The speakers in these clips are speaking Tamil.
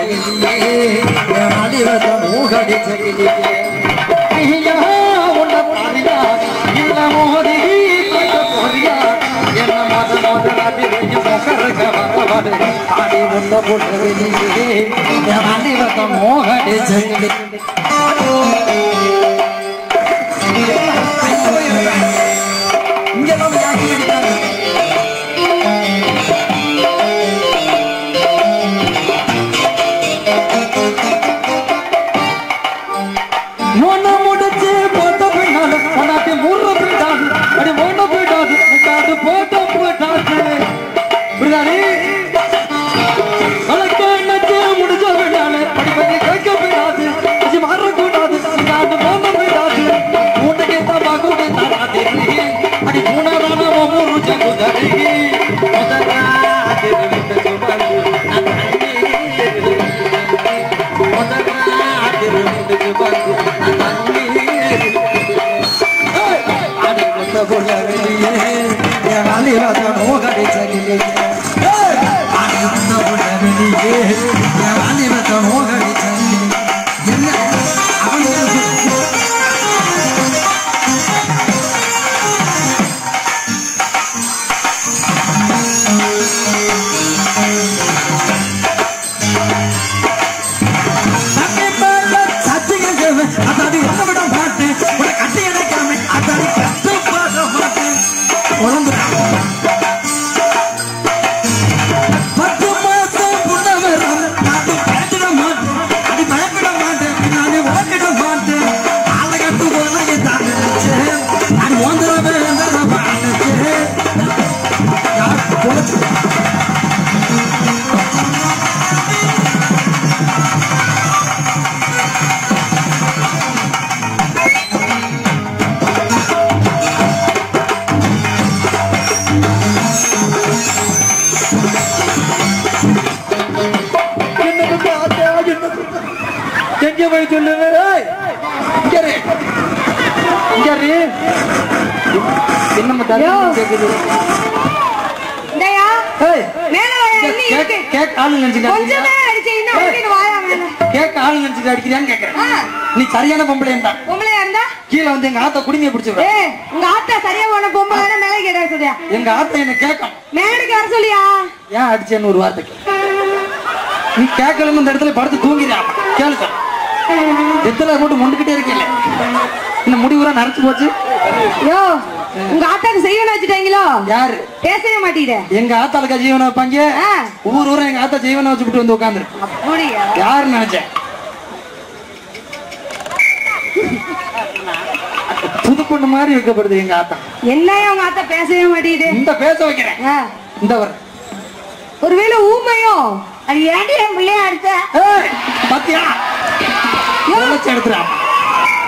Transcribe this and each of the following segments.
புள்ளகிலியே அழிவத மூகடி சகிலியே ஐயா உன்ன பாரியா இல்ல மோதி கொண்ட போரியா என்ன மத அபிநயம் முகரக வரவடு ஆடி உன்ன புள்ளகிலியே அழிவத மூகடி சகிலியே இங்கெல்லாம் யாக்கி அடித்தாங்க நீ சரியான பொம்பளை கீழே வந்து எங்க ஆத்தா குடிமையை பிடிச்சு உங்க ஆத்தா சரியா போன பொம்பளை மேலே கேட்டா சொல்லியா எங்க ஆத்தா என்ன கேட்கும் மேடைக்கு வர சொல்லியா ஏன் அடிச்சேன்னு ஒரு வார்த்தைக்கு நீ கேட்கலன்னு இந்த இடத்துல படுத்து தூங்கிறியா கேளு சார் எத்தனை போட்டு முண்டுகிட்டே இருக்கீங்க இந்த முடிவுரா நரைச்சு போச்சு யோ உங்க ஆத்தாக்கு செய்வன வச்சுட்டாங்களோ யாரு பேசவே மாட்டீங்க எங்க ஆத்தாளுக்கு ஜீவனை வைப்பாங்க ஊர் ஊரா எங்க ஆத்தா ஜீவனை வச்சுக்கிட்டு வந்து உட்காந்துரு அப்படியா யாரு நினைச்சேன் புது பொண்ணு மாதிரி வைக்கப்படுது எங்க ஆத்தா என்னையா உங்க ஆத்தா பேசவே மாட்டீங்க இந்த பேச வைக்கிறேன் இந்த வர ஒருவேளை ஊமையோ அது ஏன்டி என் பிள்ளைய அடிச்ச பாத்தியா எடுத்துறா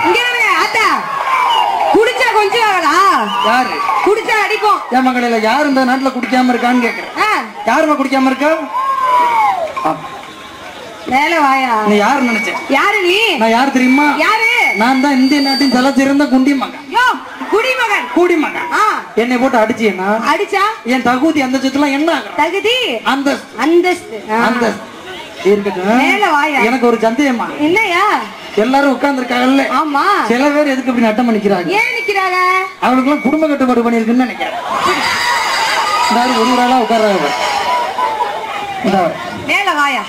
இங்க ஆத்தா குடிச்சா கொஞ்சம் ஆகலா யாரு குடிச்சா அடிப்போம் என் மகளில யாரு இந்த நாட்டுல குடிக்காம இருக்கான்னு கேக்குறேன் யாருமா குடிக்காம இருக்கா மேல வாயா நீ யாரு நினைச்ச யாரு நீ நான் யாரு தெரியுமா யாரு நான் தான் இந்திய நாட்டின் தலை சிறந்த குடிமகன் குடிமகன் என்னை போட்டு அடிச்சீங்கன்னா அடிச்சா என் தகுதி அந்த எல்லாம் என்ன தகுதி அந்த இருக்கட்டும் மேல வாயா எனக்கு ஒரு சந்தேகமா என்னையா எல்லாரும் உட்கார்ந்து இருக்காங்கல்ல ஆமா சில பேர் எதுக்கு இப்படி நட்டம் பண்ணிக்கிறாங்க ஏன் நிக்கிறாங்க அவங்களுக்கு எல்லாம் குடும்ப கட்டுப்பாடு பண்ணிருக்குன்னு நினைக்கிறேன் ஒரு ஒரு ஆளா உட்கார்றாங்க மேல வாயா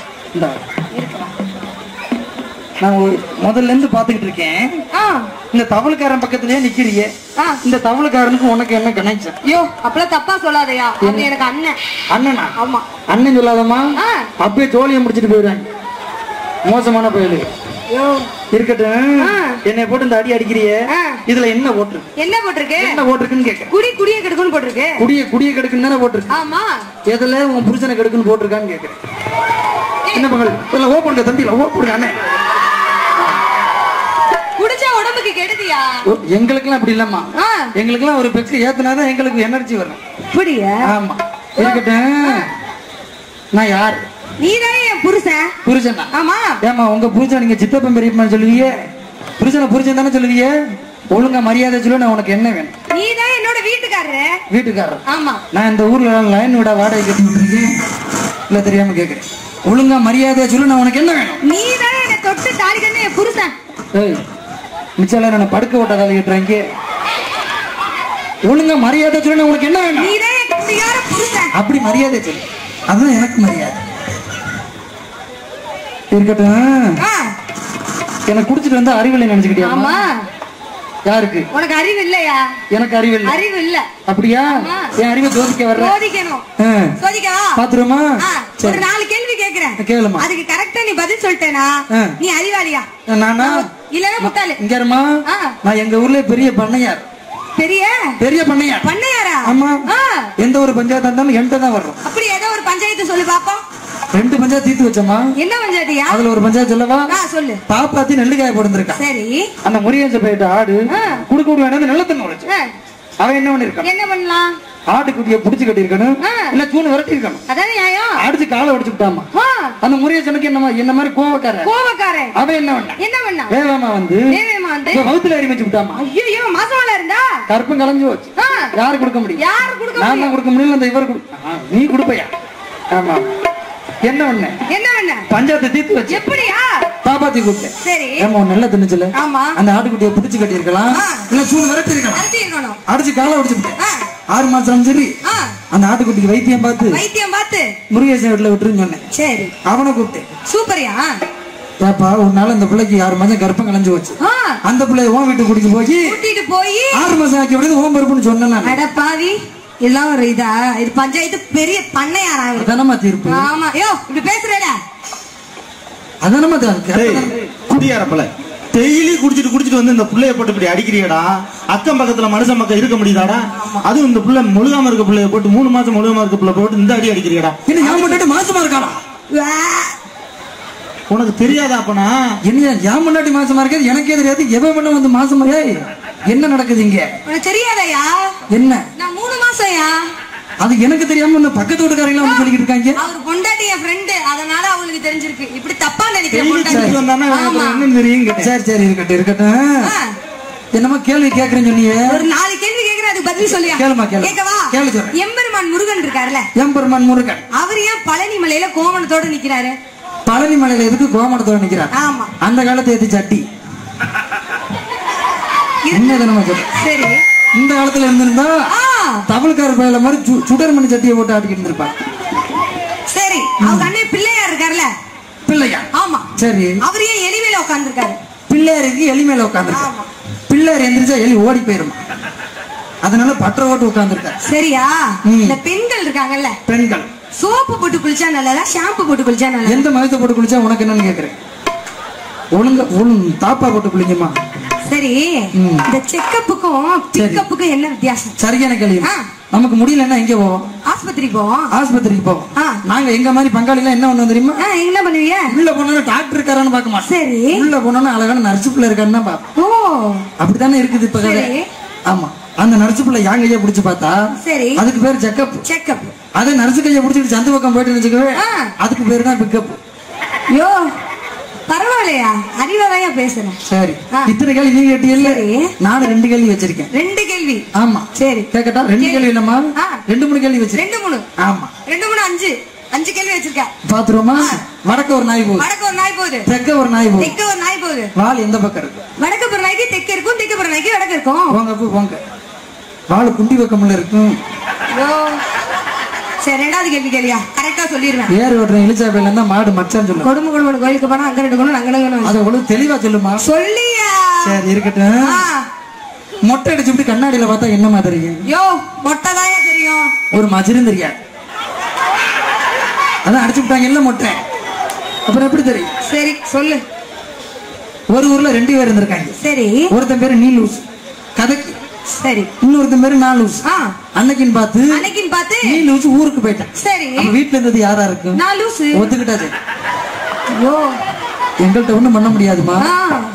நான் முதல்ல இருந்து பாத்துக்கிட்டு இருக்கேன் இந்த தவளுக்காரன் பக்கத்துலயே நிக்கிறீங்க இந்த தவளுக்காரனுக்கு உனக்கு என்ன கனெக்ஷன் ஐயோ அப்பெல்லாம் தப்பா சொல்லாதயா அவன் எனக்கு அண்ணன் அண்ணனா ஆமா அண்ணன் சொல்லாதம்மா அப்பயே ஜோலியை முடிச்சிட்டு போயிடுறாங்க மோசமான பயலு இருக்கட்டும் என்னை போட்டு இந்த அடி அடிக்கிறிய இதுல என்ன போட்டிருக்கு என்ன போட்டிருக்குன்னு கேட்க குடிய கெடுக்குன்னு போட்டிருக்கு குடிய கெடுக்குன்னு தானே போட்டிருக்கு ஆமா எதுல உன் புருஷனை கெடுக்குன்னு போட்டிருக்கான்னு கேக்குறேன் என்ன பங்கல் ஓப்படுங்க தம்பியில ஓப்படுங்க அண்ணே குடிச்சா உடம்புக்கு கெடுதியா எங்களுக்கெல்லாம் அப்படி இல்லம்மா எங்களுக்கெல்லாம் ஒரு பெக்கு ஏத்துனாதான் எங்களுக்கு எனர்ஜி வரும் அப்படியா ஆமா இருக்கட்டும் நான் யார் நீதானே என் புருஷன் ஆமா ஏமா உங்க புருஷன் நீங்க சித்தப்பன் பெரியப்பன் சொல்லுவீங்க புருஷன் தானே சொல்லுவீங்க ஒழுங்கா மரியாதை சொல்லு நான் உனக்கு என்ன வேணும் நீதான் என்னோட வீட்டுக்காரர் ஆமா நான் இந்த ஊர்ல லைன் விட வாடகை கட்டிட்டு இருக்கேன் இல்ல தெரியாம கேக்குறேன் ஒழுங்கா மரியாதையா சொல்லு, நான் உனக்கு என்ன வேணும்? நீ தானே என்ன தொட்டு தாலி கண்ணு என் புருஷன். ஏய், மிச்சம் நான் படுக்க ஓட்ட காலை கேட்டுறாங்க. ஒழுங்கா மரியாதை சொல்லு, நான் உனக்கு என்ன வேணும்? நீ தான் என் கட்டிக்கார புருஷன். அப்படி மரியாதை சொல்லு, அதுதான் எனக்கு மரியாதை. இருக்கட்டும். எனக்கு குடிச்சிட்டு வந்தா அறிவில்லை நினைச்சுக்கிட்டியா? ஆமா. யாருக்கு? உனக்கு அறிவு இல்லையா? எனக்கு அறிவு இல்ல. அறிவு இல்ல. அப்படியா? என் அறிவை சோதிக்க வர்ற. சோதிக்கணும். சோதிக்கவா? பாத்துருமா? ஒரு 4 கேள்வி கேக்குறேன். கேளுமா. அதுக்கு கரெக்டா நீ பதில் சொல்லிட்டேனா நீ அறிவாளியா? நானா? இல்லனா முட்டாளு? இங்க இருமா. நான் எங்க ஊர்ல பெரிய பண்ணையார். பெரிய பண்ணையார். பண்ணையாரா? ஆமா. எந்த ஒரு பஞ்சாயத்து இருந்தாலும் என்கிட்ட தான் வர்றோம். அப்படி ஏதோ ஒரு பஞ்சாயத்து சொல்லு பாப்போம். 2 பஞ்சாயத்து தீர்த்து வச்சோமா? என்ன பஞ்சாயத்தியா? அதுல ஒரு பஞ்சாயத்து சொல்லவா? சொல்லு. பாப்பாத்தி நெல்லுக்காய போட்டுருக்கா. சரி. அந்த முறியஞ்ச போயிட்டு ஆடு குடுக்க வேணாம் நிலத்தன்னு உழைச்சு அவன் என்ன பண்ணிருக்கான்? என்ன பண்ணலாம்? ஆட்டுக்குட்டிய புடிச்சு கட்டி இருக்கணும், இல்ல தூணு விரட்டி இருக்கணும். அதான் நியாயம். அடிச்சு காலை உடைச்சு விட்டாமா. அந்த முறியச்சனுக்கு என்ன மாதிரி கோவக்கார அவன் என்ன பண்ணா வேகமா வந்து வகுத்துல எறி வச்சு விட்டாமா. ஐயோ, மாசமால இருந்தா கற்பம் கலஞ்சு போச்சு. யாரு கொடுக்க முடியும்? நான் தான் கொடுக்க முடியும். அந்த இவர் நீ கொடுப்பையா? ஆமா. என்ன பண்ண பஞ்சாயத்தை தீர்த்து வச்சு எப்படியா பாப்பாத்தி கூப்பிட்டேன். சரி. ஏமா நல்ல தின்னுச்சுல அந்த ஆட்டுக்குட்டியை புடிச்சு கட்டி இருக்கலாம், இல்ல சூடு விரட்டி இருக்கலாம். அடிச்சு காலை உடைச்சுட்டேன். 6 மாசம் சரி. அந்த ஆட்டுக்குட்டிக்கு வைத்தியம் பார்த்து முருகேசன் வீட்டுல விட்டுருன்னு சொன்னேன். சரி. அவனை கூப்பிட்டேன். சூப்பரியா? ஏப்பா உன்னால அந்த பிள்ளைக்கு 6 மாசம் கர்ப்பம் கலைஞ்சு போச்சு. அந்த பிள்ளைய ஓன் வீட்டுக்கு கூட்டிட்டு போய் 6 மாசம் ஆக்கி விடுறது ஓம் பருப்புன்னு சொன்னேன். இதெல்லாம் ஒரு இதா? இது பஞ்சாயத்து பெரிய பண்ணையாரா? அதானமா தீர்ப்பு. ஆமா. யோ இப்படி பேசுறடா. அதானமா குடியாரப்பல டெய்லி குடிச்சிட்டு வந்து இந்த புள்ளைய போட்டு இப்படி அடிக்கிறியடா. அக்கம் பக்கத்துல மனுஷன் மக்கள் இருக்க முடியுதாடா? அதுவும் இந்த புள்ள முழுகாம இருக்க பிள்ளைய போட்டு 3 மாசம் முழுகாம இருக்க பிள்ளை போட்டு இந்த அடி அடிக்கிறியடா. என்ன ஏன் முன்னாடி மாசமா இருக்கானா? உனக்கு தெரியாதா? அப்பனா என்ன ஏன் முன்னாடி மாசமா இருக்காது எனக்கே தெரியாது. எவன் பண்ண வந்து மாசமா? என்ன நடக்குது இங்க? உனக்கு தெரியாதயா? என்ன? நான் 3 மாசம்யா. அது எனக்கு தெரியாம இந்த பக்கத்து வீட்டுக்காரங்க வந்து சொல்லிட்டு இருக்காங்க. அவர் பொண்டாட்டி என் ஃப்ரெண்ட், அதனால அவங்களுக்கு தெரிஞ்சிருக்கு. இப்படி தப்பா நினைக்கிறேன். என்ன தெரியுங்க? சரி இருக்கட்டும். என்னமா கேள்வி கேக்குறேன்னு சொன்னீங்க? ஒரு 4 கேள்வி கேக்குறேன், அதுக்கு பதில் சொல்லியா? கேளுமா கேக்கவா? கேளு சொல்றேன். எம்பெருமான் முருகன் இருக்காருல்ல, எம்பெருமான் முருகன் அவர் ஏன் பழனி மலையில கோமணத்தோட நிக்கிறாரு? பழனி மலையில எதுக்கு கோமணத்தோட நிக்கிறார்? ஆமா. அந்த காலத்தை எது சட்டி என்ன தானமா சொல்ற? சரி. இந்த காலத்துல இருந்திருந்தா தமிழ்கார பயில மாதிரி சுடர் மணி சட்டியை போட்டு ஆட்டிக்கிட்டு இருந்திருப்பாங்க. சரி. அவங்க அண்ணன் பிள்ளையார் இருக்காருல்ல, பிள்ளையார். ஆமா. சரி. அவர் ஏன் எலி மேல உட்கார்ந்துருக்காரு? பிள்ளையாருக்கு எலி மேல உட்கார்ந்துருக்காரு. பிள்ளையார் எந்திரிச்சா எலி ஓடி போயிருமா, அதனால பற்ற ஓட்டு உட்கார்ந்துருக்காரு. சரியா? இந்த பெண்கள் இருக்காங்கல்ல, பெண்கள் சோப்பு போட்டு குளிச்சா நல்லதா ஷாம்பு போட்டு குளிச்சா நல்லதா? எந்த மயத்தை போட்டு குளிச்சா உனக்கு என்னன்னு கேக்குறேன். ஒழுங்கு தாப்பா போட்டு குளிக்குமா? சரி. இந்த செக்கப்புக்கும் பிக்கப்புக்கும் என்ன வித்தியாசம்? சரியான கேள்வி. நமக்கு முடியலன்னா எங்க போவோம்? ஆஸ்பத்திரிக்கு போவோம். நாங்க எங்க மாதிரி பங்காளி எல்லாம் என்ன பண்ணுவோம் தெரியுமா? என்ன பண்ணுவீங்க? உள்ள போனா டாக்டர் இருக்காரான்னு பாக்க மாட்டோம். சரி. உள்ள போனா அழகான நர்ஸ் பிள்ளை இருக்காருன்னு பாப்போம். ஓ, அப்படித்தானே இருக்குது இப்ப கதை. ஆமா. அந்த நர்ஸ் பிள்ளை என் கையை பிடிச்சு பார்த்தா சரி, அதுக்கு பேரு செக்கப். அதே நர்ஸ் கையை பிடிச்சிட்டு சந்து பக்கம் போயிட்டு வச்சுக்கவே அதுக்கு பேரு தான் பிக்கப். யோ பரவாயில்லையா, அறிவாதையா பேசுறேன். சரி. இத்தனை கேள்வி நீங்க கேட்டீங்கல்ல, நானும் 2 கேள்வி வச்சிருக்கேன். 2 கேள்வி? ஆமா. சரி கேக்கட்டா? 2 கேள்வி இல்லம்மா, 2-3 கேள்வி வச்சிருக்கேன். 2-3? ஆமா. 2-3 5 கேள்வி வச்சிருக்கேன். பாத்துருவோமா? வடக்கு ஒரு நாய் போகுது, தெற்க ஒரு நாய் போகுது. வால் எந்த பக்கம் இருக்கு? வடக்கு போற நாய்க்கு தெற்கு இருக்கும், தெற்கு போற நாய்க்கு வடக்கு இருக்கும். போங்க. வால் குண்டி பக்கம்ல இருக்கும். சரி, 2வது கேள்வி கேளியா? கரெக்டா சொல்லிடுவேன். ஏர் ஓட்டுறேன் இலிச்சாபையில இருந்தா மாடு மச்சான் சொல்லு. கொடும கோயிலுக்கு போனா அங்க 2 குணம் அங்க 2 குணம். அத ஒழுங்கு தெளிவா சொல்லுமா. சொல்லியா? சரி இருக்கட்டும். மொட்டை அடிச்சுட்டு கண்ணாடியில பார்த்தா என்ன மாதிரி தெரியும்? யோ மொட்டை தாயா தெரியும், ஒரு மஜரும் தெரியாது. அதான் அடிச்சு விட்டாங்க இல்ல மொட்டை, அப்புறம் எப்படி தெரியும்? சரி சொல்லு. ஒரு ஊர்ல 2 பேர் இருந்திருக்காங்க. சரி. ஒருத்தன் பேரு நீலூஸ் கதைக்கு. சரி. இன்னொருத்தன் பேரு நாலூஸ். அன்னைக்குன்னு பார்த்து நீலூஸ் ஊருக்கு போயிட்டான். சரி. நம்ம வீட்டுல இருந்தது யாரா இருக்கு? நாலூஸ். ஒத்துக்கிட்டாது. ஐயோ எங்கள்கிட்ட ஒண்ணும் பண்ண முடியாதுமா.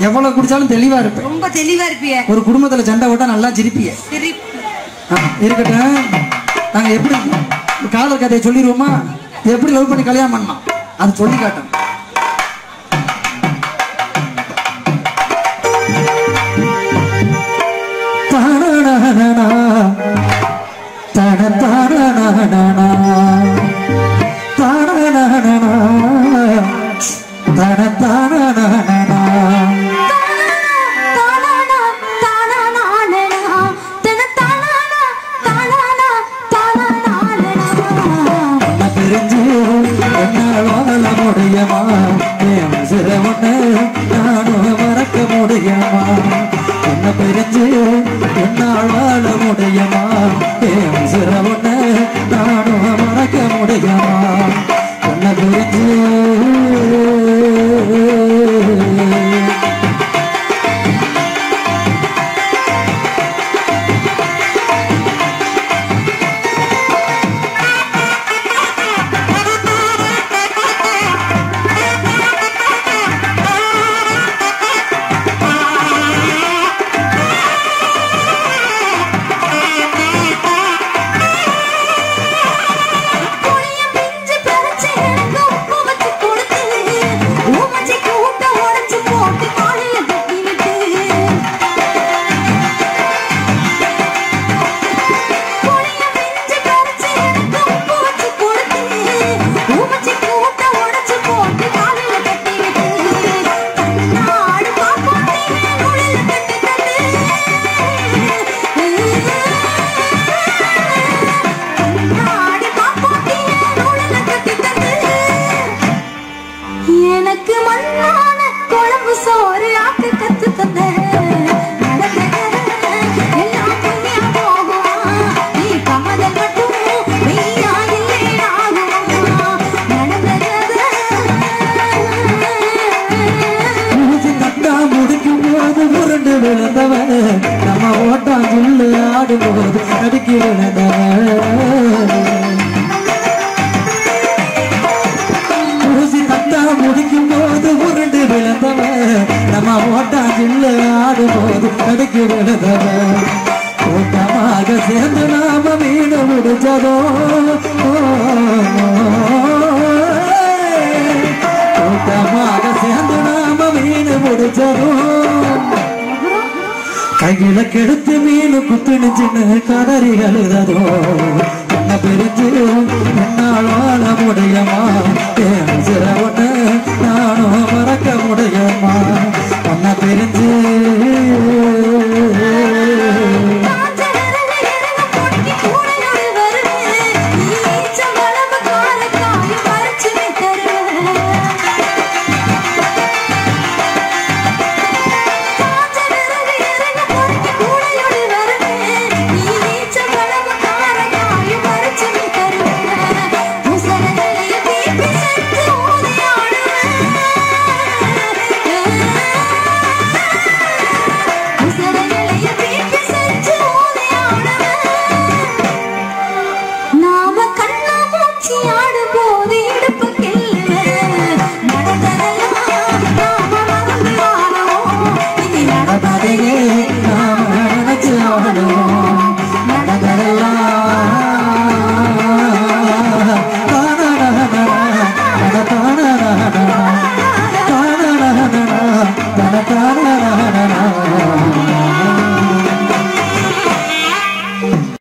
எவ்வளவு குடிச்சாலும் தெளிவா இருப்பேன். ரொம்ப தெளிவா இருப்பிய. ஒரு குடும்பத்துல சண்டை போட்டா நல்லா சிரிப்பிய. இருக்கட்டும். நாங்க எப்படி காதல் கதையை சொல்லிடுவோமா? எப்படி லவ் பண்ணி கல்யாணம் பண்ணோம் அது சொல்லி காட்டும். தான பிரிஞ்சு என்னால் வாழ முடியுமா சிறவன நானும் மறக்க முடியுமா என்ன பிரிஞ்சு என்னால் வாழ முடியுமா சிறவன நானும் மறக்க முடியுமா என்ன பிரிஞ்சு நம்ம ஓட்டம் சொல்லு ஆடும்போது அடிக்கி ஊசி தத்தா முடிக்கும் போது உருண்டு விழுந்தவன் நம்ம ஓட்டம் சொல்லு ஆடும்போது அடிக்கி விழுந்தவன் கூட்டமாக சேர்ந்து நாம மீன் முடிச்சதோ கூட்டமாக சேர்ந்து நாம மீன் முடிச்சதோ கையில கெடுத்து மீன் குத்துனுச்சுன்னு கதறி அழுததோ என்ன பிரிஞ்சு என்னால் வாழ முடியுமா